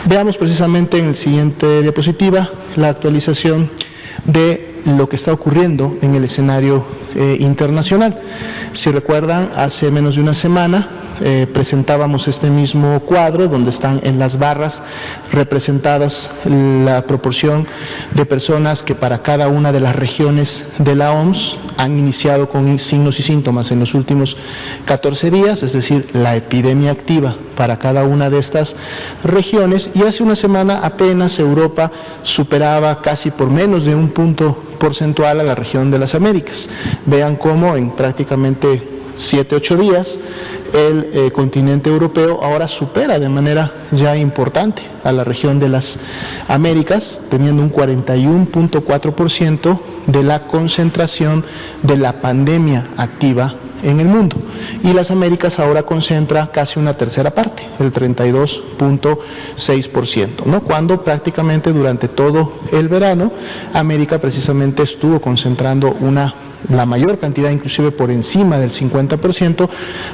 Veamos precisamente en la siguiente diapositiva la actualización de lo que está ocurriendo en el escenario internacional. Si recuerdan, hace menos de una semana presentábamos este mismo cuadro donde están en las barras representadas la proporción de personas que para cada una de las regiones de la OMS han iniciado con signos y síntomas en los últimos 14 días, es decir, la epidemia activa para cada una de estas regiones, y hace una semana apenas Europa superaba casi por menos de un punto porcentual a la región de las Américas. Vean cómo en prácticamente 7-8 días el continente europeo ahora supera de manera ya importante a la región de las Américas, teniendo un 41.4% de la concentración de la pandemia activa en el mundo, y las Américas ahora concentra casi una tercera parte, el 32.6%, ¿no? Cuando prácticamente durante todo el verano América precisamente estuvo concentrando la mayor cantidad, inclusive por encima del 50%.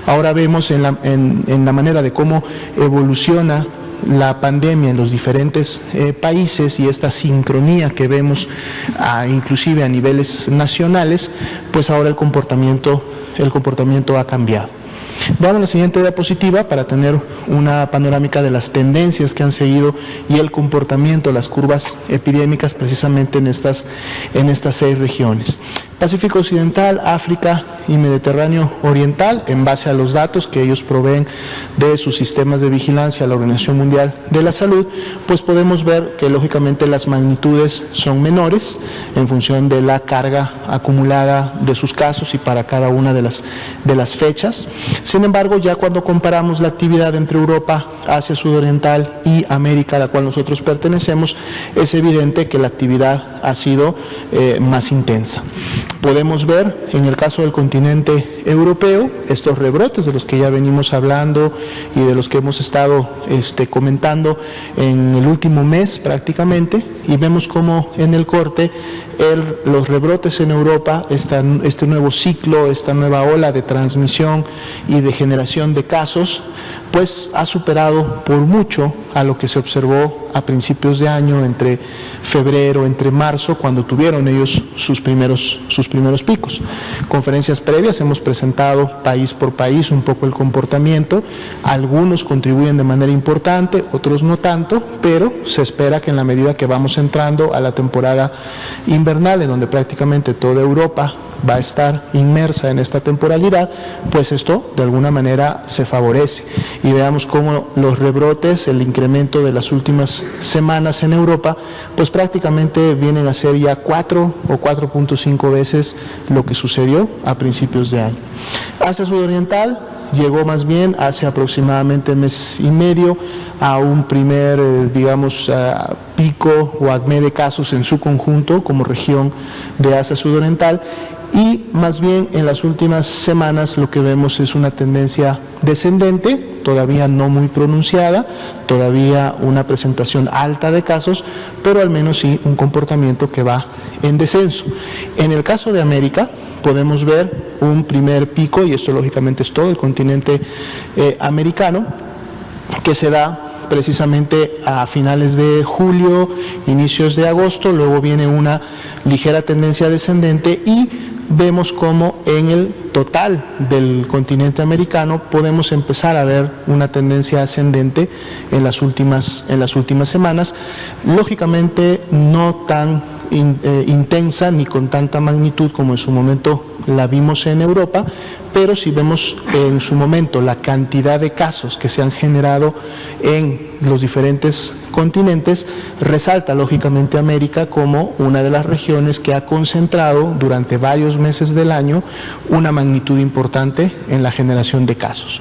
Ahora vemos en la manera de cómo evoluciona la pandemia en los diferentes países y esta sincronía que vemos inclusive a niveles nacionales, pues ahora el comportamiento ha cambiado. Veamos la siguiente diapositiva para tener una panorámica de las tendencias que han seguido y el comportamiento, las curvas epidémicas precisamente en estas 6 regiones. Pacífico Occidental, África y Mediterráneo Oriental, en base a los datos que ellos proveen de sus sistemas de vigilancia a la Organización Mundial de la Salud, pues podemos ver que lógicamente las magnitudes son menores en función de la carga acumulada de sus casos y para cada una de las fechas. Sin embargo, ya cuando comparamos la actividad entre Europa, Asia Sudoriental y América, a la cual nosotros pertenecemos, es evidente que la actividad ha sido más intensa. Podemos ver en el caso del continente europeo estos rebrotes de los que ya venimos hablando y de los que hemos estado comentando en el último mes prácticamente, y vemos cómo en el corte los rebrotes en Europa, este nuevo ciclo, esta nueva ola de transmisión y de generación de casos, pues ha superado por mucho a lo que se observó a principios de año, entre febrero, entre marzo, cuando tuvieron ellos sus primeros picos. Conferencias previas hemos presentado país por país un poco el comportamiento, algunos contribuyen de manera importante, otros no tanto, pero se espera que en la medida que vamos entrando a la temporada invernal, en donde prácticamente toda Europa va a estar inmersa en esta temporalidad, pues esto de alguna manera se favorece. Y veamos cómo los rebrotes, el incremento de las últimas semanas en Europa, pues prácticamente vienen a ser ya 4 o 4.5 veces lo que sucedió a principios de año. Asia Sudoriental llegó más bien hace aproximadamente mes y medio a un primer, pico o acme de casos en su conjunto como región de Asia Sudoriental, y más bien en las últimas semanas lo que vemos es una tendencia descendente, todavía no muy pronunciada, todavía una presentación alta de casos, pero al menos sí un comportamiento que va en descenso. En el caso de América podemos ver un primer pico, y esto lógicamente es todo el continente americano, que se da precisamente a finales de julio, inicios de agosto, luego viene una ligera tendencia descendente y vemos cómo en el total del continente americano podemos empezar a ver una tendencia ascendente en las últimas semanas, lógicamente no tan intensa ni con tanta magnitud como en su momento la vimos en Europa, pero si vemos en su momento la cantidad de casos que se han generado en los diferentes continentes, resalta lógicamente América como una de las regiones que ha concentrado durante varios meses del año una magnitud importante en la generación de casos.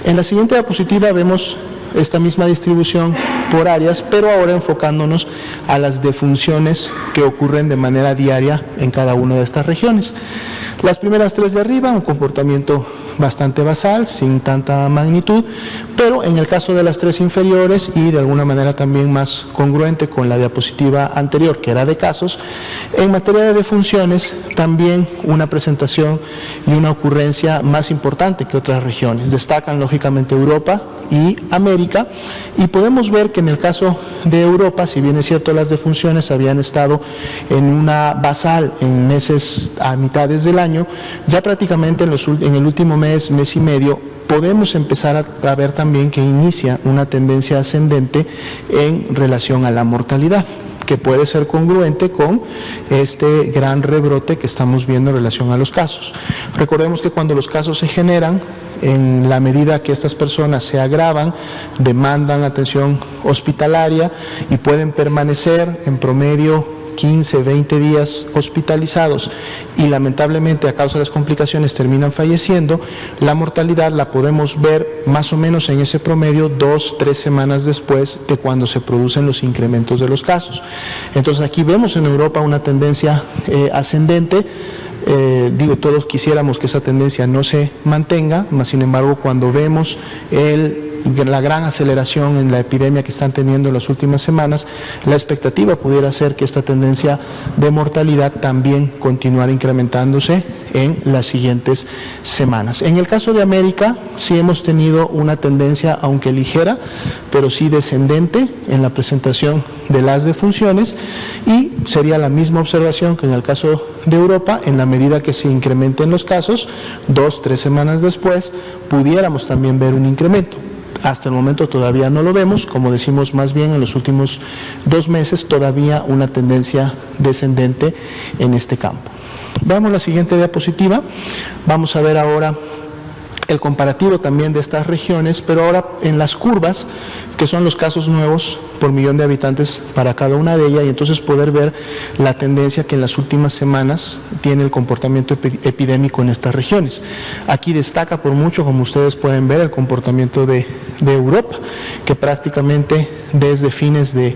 En la siguiente diapositiva vemos esta misma distribución por áreas, pero ahora enfocándonos a las defunciones que ocurren de manera diaria en cada una de estas regiones. Las primeras 3 de arriba, un comportamiento bastante basal, sin tanta magnitud, pero en el caso de las tres inferiores y de alguna manera también más congruente con la diapositiva anterior, que era de casos, en materia de defunciones también una presentación y una ocurrencia más importante que otras regiones. Destacan lógicamente Europa y América, y podemos ver que en el caso de Europa, si bien es cierto las defunciones habían estado en una basal en meses a mitades del año, ya prácticamente en el último mes y medio, podemos empezar a ver también que inicia una tendencia ascendente en relación a la mortalidad, que puede ser congruente con este gran rebrote que estamos viendo en relación a los casos. Recordemos que cuando los casos se generan, en la medida que estas personas se agravan, demandan atención hospitalaria y pueden permanecer en promedio 15, 20 días hospitalizados y lamentablemente a causa de las complicaciones terminan falleciendo, la mortalidad la podemos ver más o menos en ese promedio 2-3 semanas después de cuando se producen los incrementos de los casos. Entonces aquí vemos en Europa una tendencia ascendente. Todos quisiéramos que esa tendencia no se mantenga, mas sin embargo cuando vemos la gran aceleración en la epidemia que están teniendo en las últimas semanas, la expectativa pudiera ser que esta tendencia de mortalidad también continuara incrementándose en las siguientes semanas. En el caso de América, sí hemos tenido una tendencia, aunque ligera, pero sí descendente en la presentación de las defunciones, y sería la misma observación que en el caso de Europa. En la medida que se incrementen los casos, 2-3 semanas después, pudiéramos también ver un incremento. Hasta el momento todavía no lo vemos, como decimos, más bien en los últimos 2 meses todavía una tendencia descendente en este campo. Veamos la siguiente diapositiva. Vamos a ver ahora el comparativo también de estas regiones, pero ahora en las curvas, que son los casos nuevos por millón de habitantes para cada una de ellas, y entonces poder ver la tendencia que en las últimas semanas tiene el comportamiento epidémico en estas regiones. Aquí destaca por mucho, como ustedes pueden ver, el comportamiento de Europa, que prácticamente desde fines de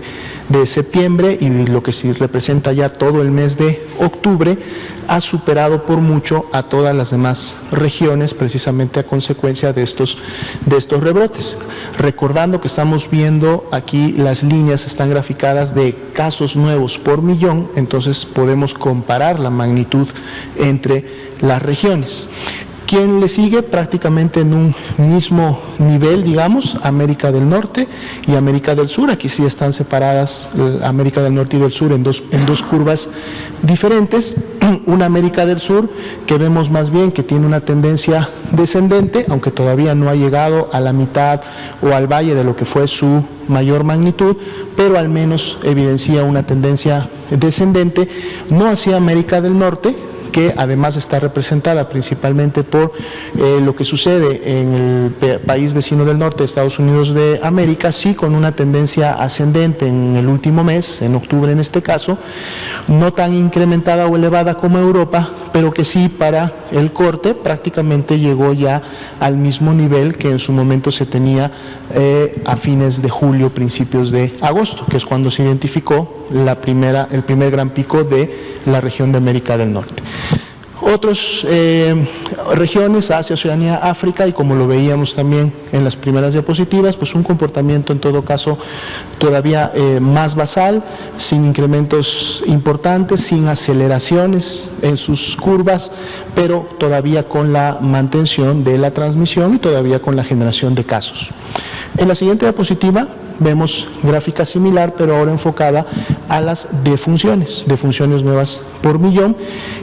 septiembre y lo que sí representa ya todo el mes de octubre, ha superado por mucho a todas las demás regiones, precisamente a consecuencia de estos rebrotes. Recordando que estamos viendo aquí las líneas están graficadas de casos nuevos por millón, entonces podemos comparar la magnitud entre las regiones. ¿Quién le sigue? Prácticamente en un mismo nivel, digamos, América del Norte y América del Sur. Aquí sí están separadas América del Norte y del Sur en dos curvas diferentes. Una América del Sur que vemos más bien que tiene una tendencia descendente, aunque todavía no ha llegado a la mitad o al valle de lo que fue su mayor magnitud, pero al menos evidencia una tendencia descendente. No hacia América del Norte, que además está representada principalmente por lo que sucede en el país vecino del norte, Estados Unidos de América, sí con una tendencia ascendente en el último mes, en octubre en este caso, no tan incrementada o elevada como Europa, pero que sí para el corte prácticamente llegó ya al mismo nivel que en su momento se tenía a fines de julio, principios de agosto, que es cuando se identificó el primer gran pico de la región de América del Norte. Otras regiones, Asia, Oceanía, África, y como lo veíamos también en las primeras diapositivas, pues un comportamiento en todo caso todavía más basal, sin incrementos importantes, sin aceleraciones en sus curvas, pero todavía con la mantención de la transmisión y todavía con la generación de casos. En la siguiente diapositiva vemos gráfica similar, pero ahora enfocada a las defunciones nuevas por millón,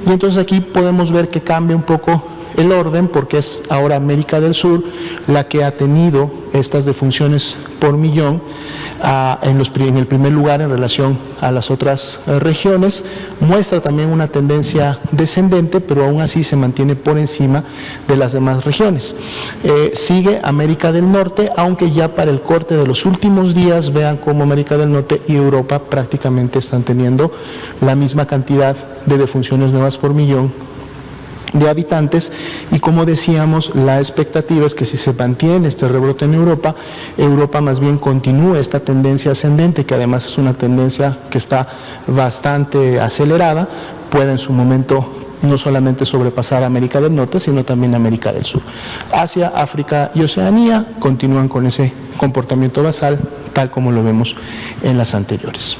y entonces aquí podemos ver que cambia un poco el orden, porque es ahora América del Sur la que ha tenido estas defunciones por millón en el primer lugar en relación a las otras regiones. Muestra también una tendencia descendente, pero aún así se mantiene por encima de las demás regiones. Sigue América del Norte, aunque ya para el corte de los últimos días vean cómo América del Norte y Europa prácticamente están teniendo la misma cantidad de defunciones nuevas por millón de habitantes, y como decíamos, la expectativa es que si se mantiene este rebrote en Europa más bien continúe esta tendencia ascendente, que además es una tendencia que está bastante acelerada, pueda en su momento no solamente sobrepasar a América del Norte, sino también a América del Sur. Asia, África y Oceanía continúan con ese comportamiento basal, tal como lo vemos en las anteriores.